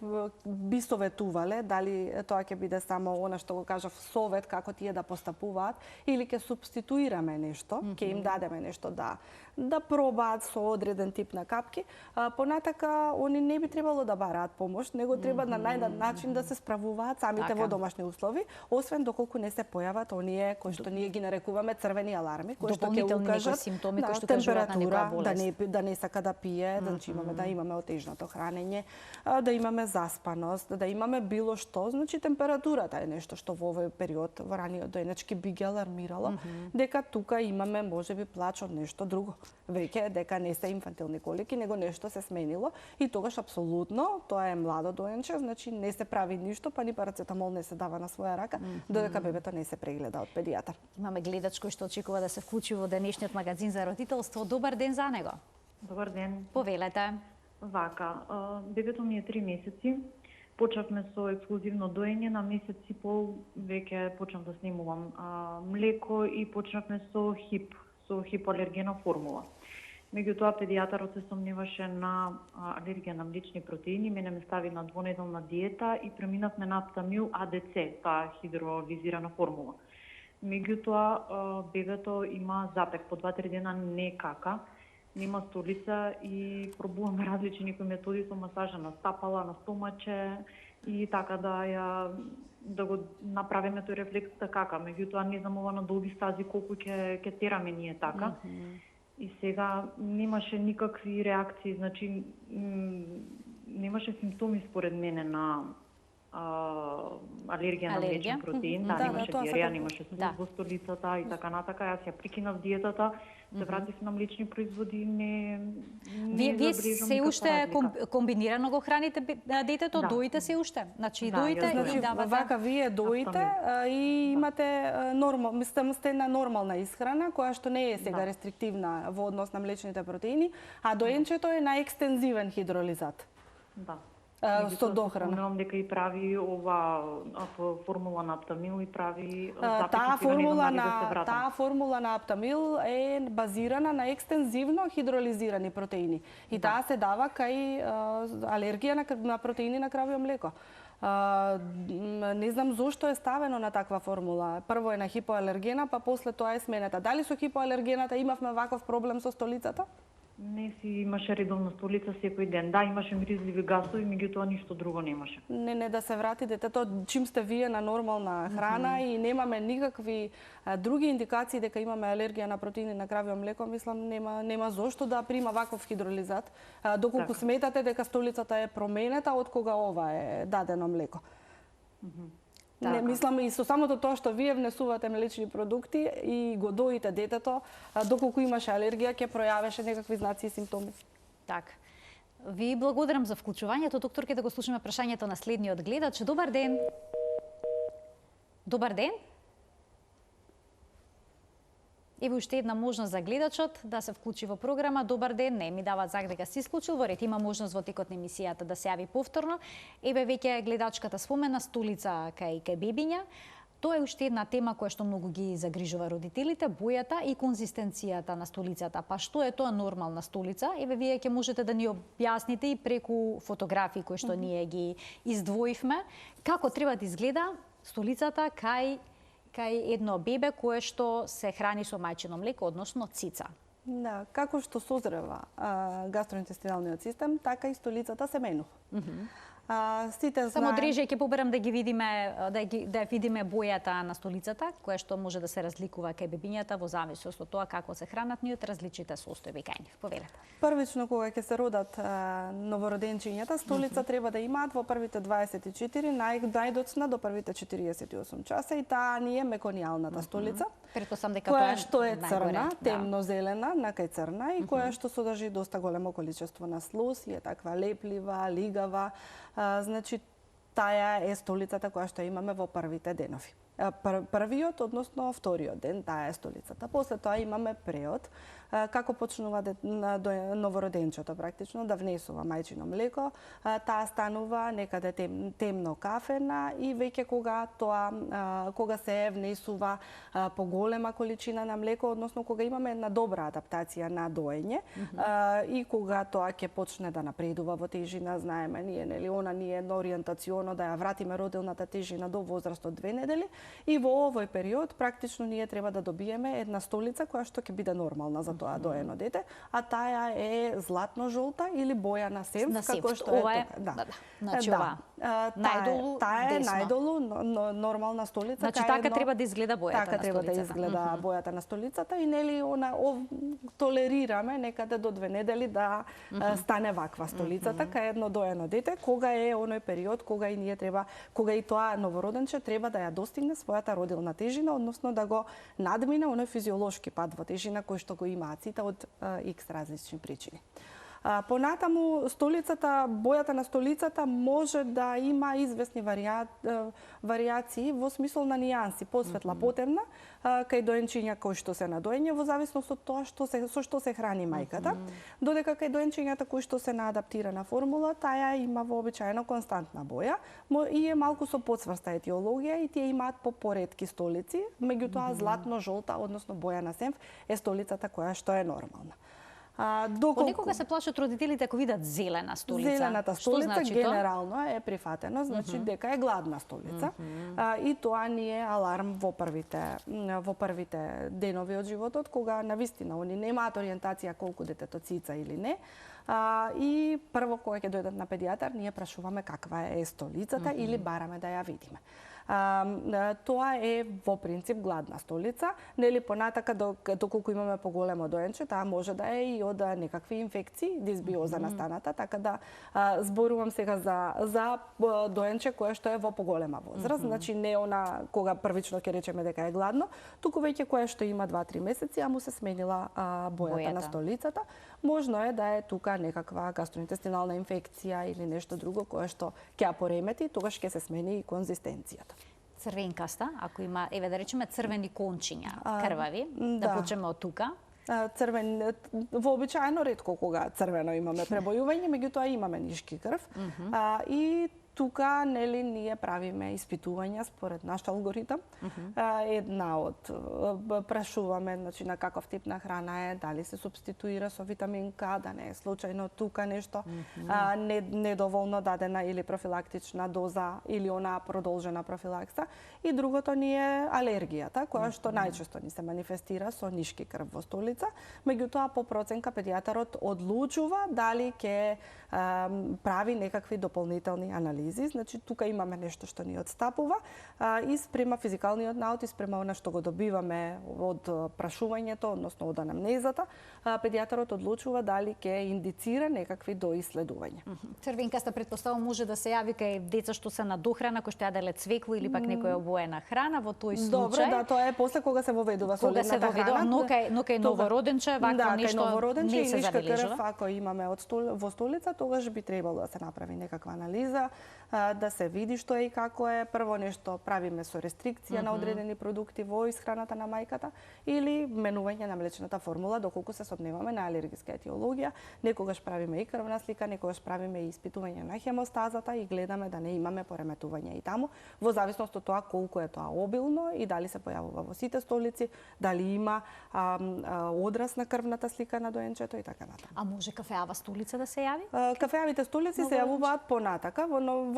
би советувале дали тоа ќе биде само она што го кажав совет како тие да постапуваат или ќе супституираме нешто, ќе им дадеме нешто да пробаат со одреден тип на капки, понатака они не би требало да бараат помош, него треба на најдат начин да се справуваат самите во домашни услови, освен доколку не се појават оние кои што ние ги нарекуваме црвени аларми, кои што ќе укажат симптоми кои што кажуваат на некоја болест. Да не сака да пие, значи да имаме отежнато хранење, да имаме заспаност, да имаме било што, значи температурата е нешто што во овој период во раниот доенечки би ги алармирало, дека тука имаме можеби плач од нешто друго. Веќе дека не се инфантилни колики, него нешто се сменило и тогаш апсолутно тоа е младо доенче, значи не се прави ништо, па ни парацетамол не се дава на своја рака, додека бебето не се прегледа од педијатар. Имаме гледач кој што очекува да се вклучи во денешниот магазин за родителство. Добар ден за него. Добар ден. Повелете. Вака, бебето ми е 3 месеци. Почнавме со ексклузивно доење, на месец и пол веќе почнав да снимувам млеко и почнавме со хипоалергена формула. Меѓутоа, педијатарот се сомневаше на алергија на млечни протеини, мене ме стави на двонеделна диета и преминавме на Аптамил АДЦ, таа хидролизирана формула. Меѓутоа, бебето има запек, по 2-3 дена не кака, нема столица и пробуваме различни некои методи со масажа на стапала, на стомаче и така да го направиме тој рефлекс да кака. Меѓутоа, не знам ова на долги стази колку ќе тераме ние така. И сега немаше никакви реакции, значи немаше симптоми според мене на алергија на млечен протеин, немаше диареја, немаше слуз во столицата и така натака. Јас ја прекинав диетата, се вратив на млечни производи, Вие се уште комбинирано го храните детето, доите се уште? Значи доите и давате? Вака вие доите и имате сте на нормална исхрана, која што не е сега рестриктивна во однос на млечните протеини, а доенчето е на екстензивен хидролизат. Да. Со дохрана. Спомнувам дека и прави ова формула на Аптамил и прави Таа формула да на Аптамил е базирана на екстензивно хидролизирани протеини. И таа се дава кај алергија на протеини на кравје млеко. Не знам зошто е ставено на таква формула. Прво е на хипоалергена, па после тоа е сменета. Дали со хипоалергената имавме ваков проблем со столицата? Не си имаше редовна столица секој ден. Да, имаше миризливи гасови, меѓутоа ништо друго немаше. Не да се врати детето чим сте вие на нормална храна и немаме никакви други индикации дека имаме алергија на протеини на кравје млеко, мислам нема зошто да прима ваков хидролизат, доколку сметате дека столицата е променета од кога ова е дадено млеко. Не, мислам и со самото тоа што вие внесувате млечни продукти и го доите детето, доколку имаше алергија, ќе пројавеше некакви знаци и симптоми. Така. Ви благодарам за вклучувањето. Доктор, ќе да го слушаме прашањето на следниот гледач. Добар ден. Добар ден. Ево уште една можност за гледачот да се вклучи во програма. Добар ден, не ми даваат знак дека се исклучил, во ред има можност во текот на емисијата да се јави повторно. Еве веќе гледачката спомена столица кај бебиња. Тоа е уште една тема која што многу ги загрижува родителите, бојата и конзистенцијата на столицата. Па што е тоа нормална столица? Еве вие ќе можете да ни објасните и преку фотографии кои што ние ги издвоивме, како треба да изгледа столицата кај едно бебе кое што се храни со мајчино млеко, односно цица. Да, како што созрева гастроинтестиналниот систем, така и столицата се менува. Сите Само дреже ќе побарам да ги видиме да видиме бојата на столицата, која што може да се разликува кај бебињата во зависност од тоа како се хранат и од различните состојби кај нив. Повелете. Првично кога ќе се родат новороденчињата, столица треба да имаат во првите 24, најдоцна до првите 48 часа и таа ни е меконијалната столица. Претпоставам дека која што е црна, темно-зелена, накај црна и која што содржи доста големо количество на слоз и е таква леплива, лигава. Значи, таа е столицата која што имаме во првите денови. Првиот, односно вториот ден, таа е столицата. После тоа имаме преод, како почнува новороденчето практично да внесува мајчино млеко, таа станува некаде темно кафена и веќе кога се внесува поголема количина на млеко, односно кога имаме една добра адаптација на доење и кога тоа ќе почне да напредува во тежина, знаеме ние, нели, она ни е ориентационо да ја вратиме родилната тежина до возраст од 2 недели и во овој период практично ние треба да добиеме една столица која што ќе биде нормална за тоа доено дете, а таа е златно-жолта или боја на сенф, како што е тука. Значи ова најдолу, таа е најдолу нормална столица. Значи така треба да изгледа бојата на столицата. Така треба да изгледа бојата на столицата и нели толерираме некаде до 2 недели да стане ваква столицата кај едно доено дете, кога е оној период кога и ние треба, кога и тоа новороденче треба да ја достигне својата родилна тежина, односно да го надмине оној физиолошки пат во тежина кој што го имаат сите од X различни причини. Понатаму столицата, бојата на столицата може да има известни варијации во смисол на нијанси, посветла, потемна, кај доенчиња кои што се на доење во зависност од тоа со што се храни мајката, додека кај доенчињата кои што се на адаптирана формула, таа има вообичаено константна боја и е малку со подсврста етиологија и тие имаат по поретки столици, меѓутоа златно-жолта, односно боја на сенф, е столицата која што е нормална. Понекога се плашат родителите ако видат зелена столица. Зелената столица значи генерално е прифатено, значи дека е гладна столица. И тоа ни е аларм во првите денови од животот, кога навистина они немаат ориентација колку детето цица или не. И прво кога ќе дојдат на педијатар, ние прашуваме каква е столицата или бараме да ја видиме. Тоа е во принцип гладна столица, нели понатака доколку имаме поголемо доенче, таа може да е и од некакви инфекции, дисбиоза настаната, така да зборувам сега за доенче кое што е во поголема возраст, значи не она кога првично ќе речеме дека е гладно, туку веќе кое што има 2-3 месеци, а му се сменила бојата на столицата, можно е да е тука некаква гастроинтестинална инфекција или нешто друго кое што ќе ја поремети, тогаш ќе се смени и конзистенцијата. Црвенкаста, ако има, еве да речеме црвени кончиња, крвави, да почнеме од тука. црвен, вообичаено ретко кога црвено имаме пребојување, меѓутоа имаме нишки крв. И тука, нели, ние правиме испитувања според наш алгоритам. Една од прашуваме, значи, на каков тип на храна е, дали се субституира со витамин К, да не е случајно тука нешто недоволно дадена или профилактична доза или она продолжена профилакса. И другото ни е алергијата, која што најчесто ни се манифестира со нишки крв во столица. Меѓутоа, по проценка педијатарот одлучува дали ќе прави некакви дополнителни анализи. Значи, тука имаме нешто што ни отстапува и спрема физикалниот наут и спрема она што го добиваме од прашувањето, односно од анамнезата, педијатарот одлучува дали ќе индицира некакви доиследувања. Црвенкаста претпоставам може да се јави кај деца што се на дохрана, кои што јаделе цвекло или пак некоја обоена храна, во тој случај. Добро, да, тоа е после кога се воведува солидната храна. Но кај новороденче вакво нешто не се забележува. Ако имаме во столица, тогаш би требало да се направи некаква анализа, да се види што е и како е. Прво нешто правиме со рестрикција на одредени продукти во исхраната на мајката или менување на млечната формула доколку се сопневаме на алергиска етиологија. Некогаш правиме и крвна слика, некогаш правиме и испитување на хемостазата и гледаме да не имаме пореметување и таму, во зависност од тоа колку е тоа обилно и дали се појавува во сите столици, дали има одраз на крвната слика на доенчето и така натаму. А може кафеава столица да се јави? Кафеавите столици се јавуваат понатака.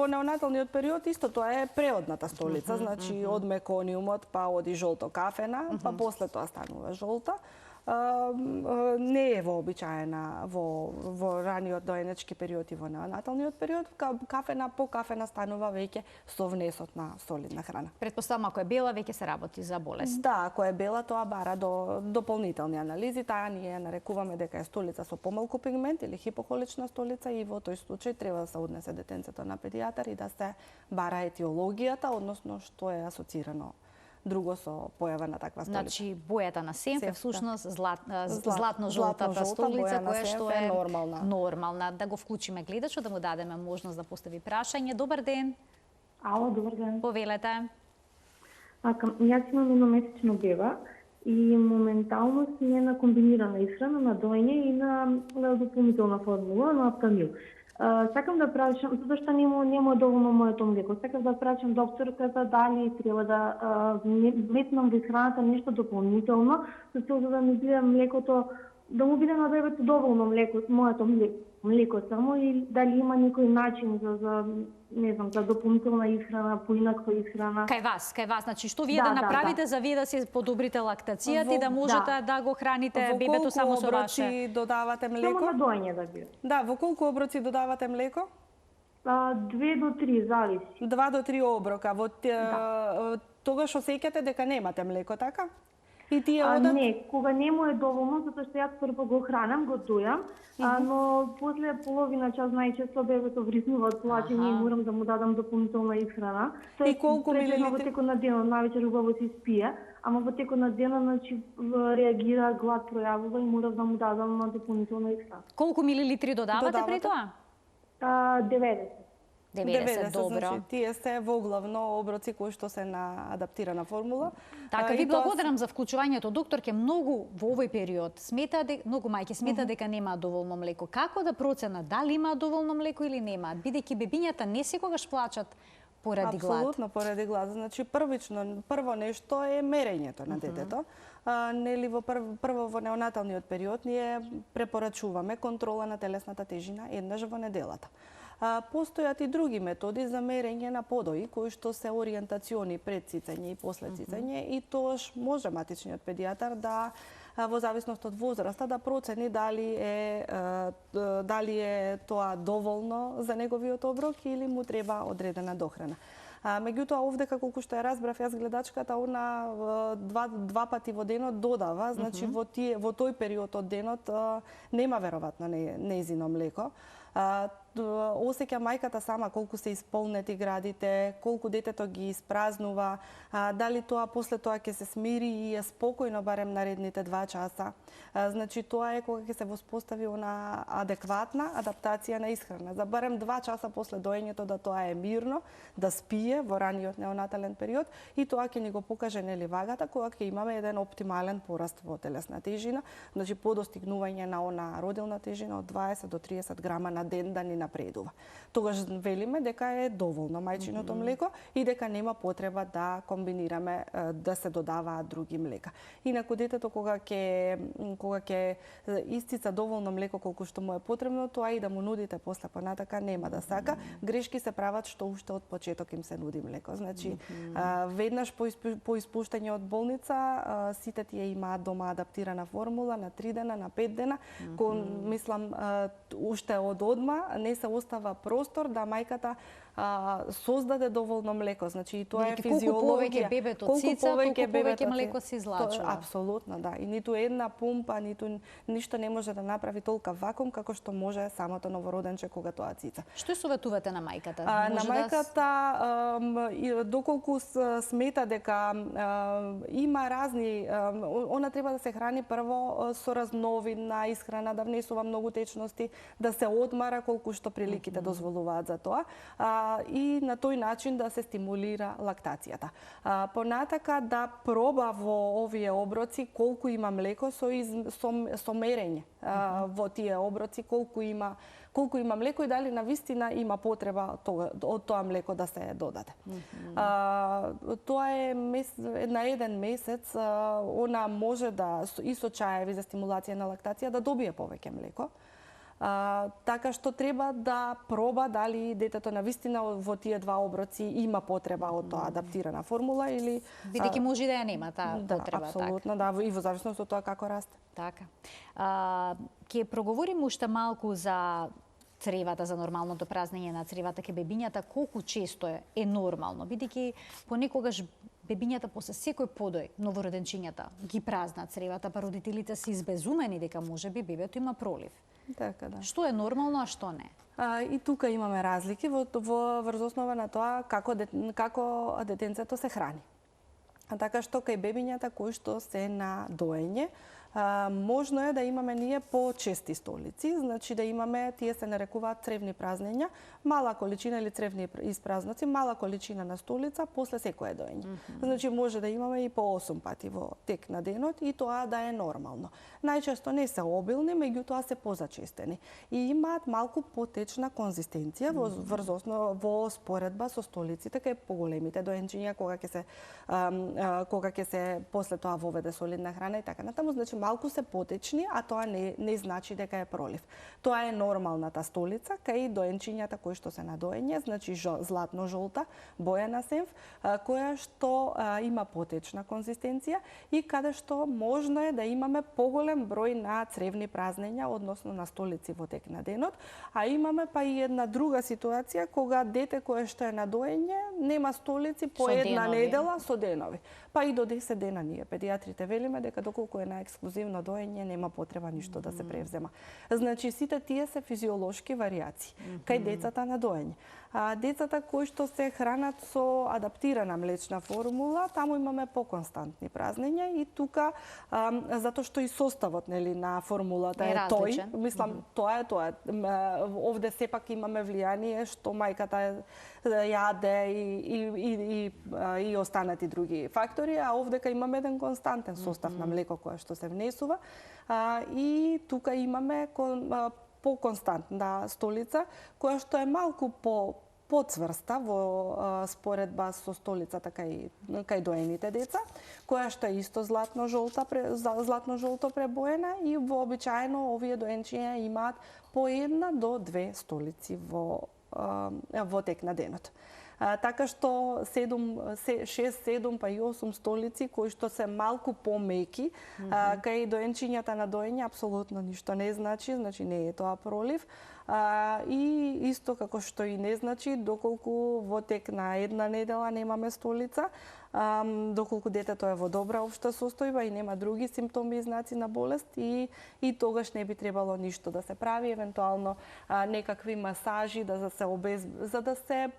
Во неонаталниот период исто тоа е преодната столица, значи од мекониумот па оди жолто кафена, па после тоа станува жолта. Не е вообичаена во раниот доенечки период и во неонаталниот период. Кафена по кафена станува веќе со внесот на солидна храна. Претпоставам ако е бела веќе се работи за болест. Да, ако е бела тоа бара до дополнителни анализи, таа ние нарекуваме дека е столица со помалку пигмент или хипохолична столица и во тој случај треба да се однесе детенцето на педијатар и да се бара етиологијата, односно што е асоцирано друго со појава на таква столица. Значи бојата на сенф всушност златно-жолтата столица која што е нормална. Да го вклучиме гледачот, да му дадеме можност да постави прашање. Добар ден. Ало, добар ден. Повелете. Јас имам едномесечно беба и моментално си е на комбинирана исхрана на доење и на дополнителна формула на Аптамил. Сакам да прашам, зашто нема доволно моето млеко. Сакам да прашам докторката дали треба да метнам во исхраната нешто дополнително, за цел да ми биде млекото, да му биде на бебето доволно млеко, моето млеко само, и дали има некој начин за не знам, за дополнителна исхрана, поинаква исхрана. Кај вас, значи што вие да направите за вие да се подобрите лактацијата и да можете да го храните бебето само со ваше. Во колку оброци додавате млеко? Само на доење да биде. Да, во колку оброци додавате млеко? 2 до 3 зависи. 2 до 3 оброка. Тогаш осеќате дека немате млеко, така? И тие одат? Не, кога не му е доволно, затоа што јас прво го хранам, го дојам, но после половина час најчесто бебето вриснува од плачење и морам да му дадам дополнителна исхрана. И колку милилитри? Во текот на денот, навечер убаво се спие, ама во текот на денот, значи, реагира, глад пројавува и морам да му дадам дополнителна исхрана. Колку милилитри додавате при тоа? 90. Добро. Значи, тие се воглавно оброци кои што се на адаптирана формула. Така, ви благодарам за вклучувањето, докторке. Многу во овој период многу мајки смета дека немаат доволно млеко. Како да проценат дали имаат доволно млеко или немаат, бидејќи бебињата не секогаш плачат поради глад? Апсолутно поради глад. Значи, прво нешто е мерењето на детето. Нели прво во неонаталниот период ние препорачуваме контрола на телесната тежина еднаш во неделата. Постојат и други методи за мерење на подои, кои што се ориентациони пред цицење и после цицење, и тоаш може матичниот педијатар да, во зависност од возраста, да процени дали е тоа доволно за неговиот оброк или му треба одредена дохрана. Меѓутоа, овдека, колку што ја разбрав јас гледачката, она два пати во денот додава, значи во тој период од денот нема веројатно неизино млеко. осеќа мајката сама колку се исполнети градите, колку детето ги испразнува, дали тоа после тоа ќе се смири и е спокојно барем наредните 2 часа. Значи тоа е кога ќе се воспостави она адекватна адаптација на исхрана. За барем 2 часа после доењето да тоа е мирно, да спие во раниот неонатален период и тоа ќе ни го покаже нели вагата кога ќе имаме еден оптимален пораст во телесна тежина, значи по достигнување на она родилна тежина од 20 до 30 грама на ден да ни напредува. Тогаш велиме дека е доволно мајчиното млеко и дека нема потреба да комбинираме да се додаваат други млека. Инаку детето кога ќе истица доволно млеко колку што му е потребно, тоа и да му нудите после понатака нема да сака. Грешки се прават што уште од почеток им се нуди млеко. Значи веднаш по испуштање од болница сите тие имаат дома адаптирана формула на 3 дена, на 5 дена, мислам уште од одма не се остава простор да мајката создаде доволно млеко. Значи и тоа е физиологија. Колку повеќе бебето цица, толку повеќе млеко се излачува. Апсолутно, да. И ниту една пумпа, ниту ништо не може да направи толка вакуум како што може самото новороденче кога тоа цица. Што советувате на мајката? На мајката, доколку смета дека има разни, она треба да се храни прво со разновидна исхрана, да внесува многу течности, да се одмара колку што приликите дозволуваат за тоа. И на тој начин да се стимулира лактацијата. Понатака да проба во овие оброци колку има млеко со мерење во тие оброци, колку има млеко и дали навистина има потреба од тоа млеко да се додаде. Тоа е на еден месец, она може да и со чаеви за стимулација на лактација да добие повеќе млеко. Така што треба да проба дали детето навистина во тие 2 оброци има потреба од тоа адаптирана формула или бидејќи може и да ја нема таа потреба. Апсолутно, да, и во зависност од тоа како расте. Така. Ќе проговориме уште малку за цревата, за нормалното празнење на цревата кај бебињата, колку често е нормално, бидејќи понекогаш бебињата после секој подој, новороденчињата ги празнат цревата, па родителите се избезумени дека можеби бебето има пролив. Така, да. Што е нормално, а што не? И тука имаме разлики врз основа на тоа како детенцето се храни. Така што кај бебињата кои што се на доење, можно е да имаме ние по-чести столици, значи да имаме, тие се нарекуваат цревни празнења, мала количина или цревни испразноци, мала количина на столица после секое доење. Значи може да имаме и по 8 пати во тек на денот и тоа да е нормално. Најчесто не се обилни, меѓутоа се позачестени и имаат малку потечна конзистенција во споредба со столиците кај поголемите доенчиња кога ќе се после тоа воведе солидна храна и така натаму, значи малку се потечни, а тоа не значи дека е пролив. Тоа е нормалната столица кај доенчињата кои што се на доење, значи златно-жолта, бојана сенф, која што има потечна конзистенција и каде што можно е да имаме поголем број на цревни празнења, односно на столици во тек на денот, а имаме па и една друга ситуација кога дете кое што е на доење нема столици по една недела со денови. Па и до 10 дена ние педиатрите велиме дека доколку е на ексклузивно доење нема потреба ништо да се превзема. Значи сите тие се физиолошки варијации кај децата на доење. Децата кои што се хранат со адаптирана млечна формула, таму имаме поконстантни празнења и тука затоа што и составот на формулата е тој, мислам тоа е. Овде сепак имаме влијание што мајката јаде и останати други фактори, а овдека имаме еден константен состав на млеко кое што се внесува и тука имаме поконстантна столица која што е малку подцврста во споредба со столицата кај доените деца, која што е исто златно-жолто пребоена и вообичаено овие доенчиња имаат по 1 до 2 столици во тек на денот. Така што 6, 7 па и 8 столици кои што се малку помеки, кај доенчињата на доење апсолутно ништо не значи не е тоа пролив. И исто како што и не значи доколку во тек на една недела немаме столица, доколку детето е во добра општа состојба и нема други симптоми и знаци на болест и тогаш не би требало ништо да се прави, евентуално некакви масажи за да се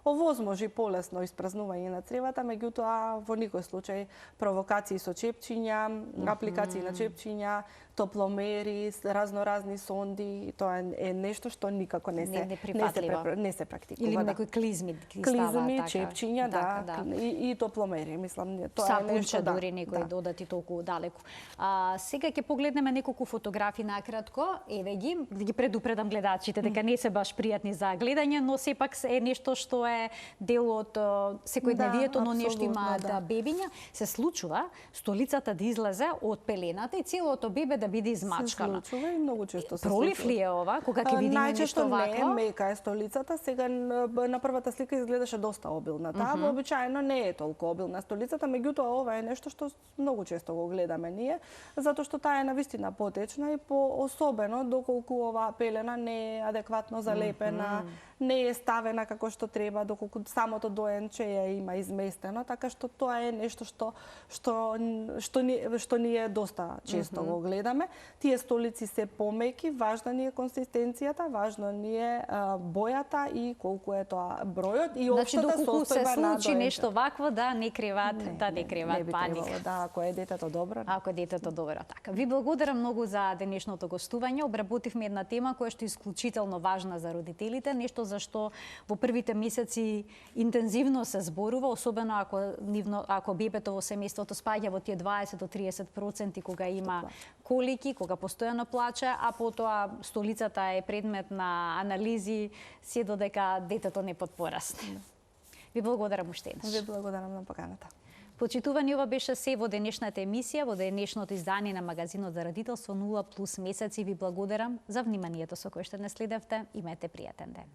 овозможи полесно испразнување на цревата, меѓутоа во никој случај провокации со чепчиња, апликации на чепчиња, топломери, разноразни сонди, тоа е нешто што никако не се практикува. Или некои клизми чепчиња, да, и топломери, мислам, тоа е нешто да. Дури некои додати толку далеку. Сега ќе погледнеме неколку фотографии накратко, еве ги предупредам гледачите дека не се баш пријатни за гледање, но сепак е нешто што е дел од секојдневието, но нешто имаат бебиња. Се случува столицата да излезе од пелената и целото бебе да биде измачкано. Се случува и многу често се случува. Пролив ли е ова кога ќе видиме нешто вакво? Најчесто не е мека е столицата, сега на првата слика изгледаше доста обилна. Таа вообичаено не е толку обилна столицата, меѓутоа ова е нешто што многу често го гледаме ние, затоа што таа е навистина потечна и особено доколку оваа пелена не е адекватно залепена, не е ставена како што треба, доколку самото доенче ја има изместено, така што тоа е нешто што ние доста често го гледаме. Тие столици се помеки, важна ни е консистенцијата, важно ни е бојата и колку е тоа бројот и општата состојба на доенчето. Значи, доколку се случи нешто вакво, да не криват паника. Да, ако е детето добро. Ако е детето добро, така. Ви благодарам многу за денешното гостување. Обработивме една тема која што е исклучително важна за родителите, нешто за што во првите месеци интензивно се зборува, особено ако бебето во семејството спаѓа во тие 20 до 30% кога има колики, кога постојано плаче, а потоа столицата е предмет на анализи се додека детето не потпорасне. Ви благодарам уште еднаш. Ви благодарам на поканата. Почитувани, ова беше се во денешната емисија, во денешното издание на магазинот за родителство 0+ месеци. Ви благодарам за вниманието со кое што не следевте. Имајте пријатен ден.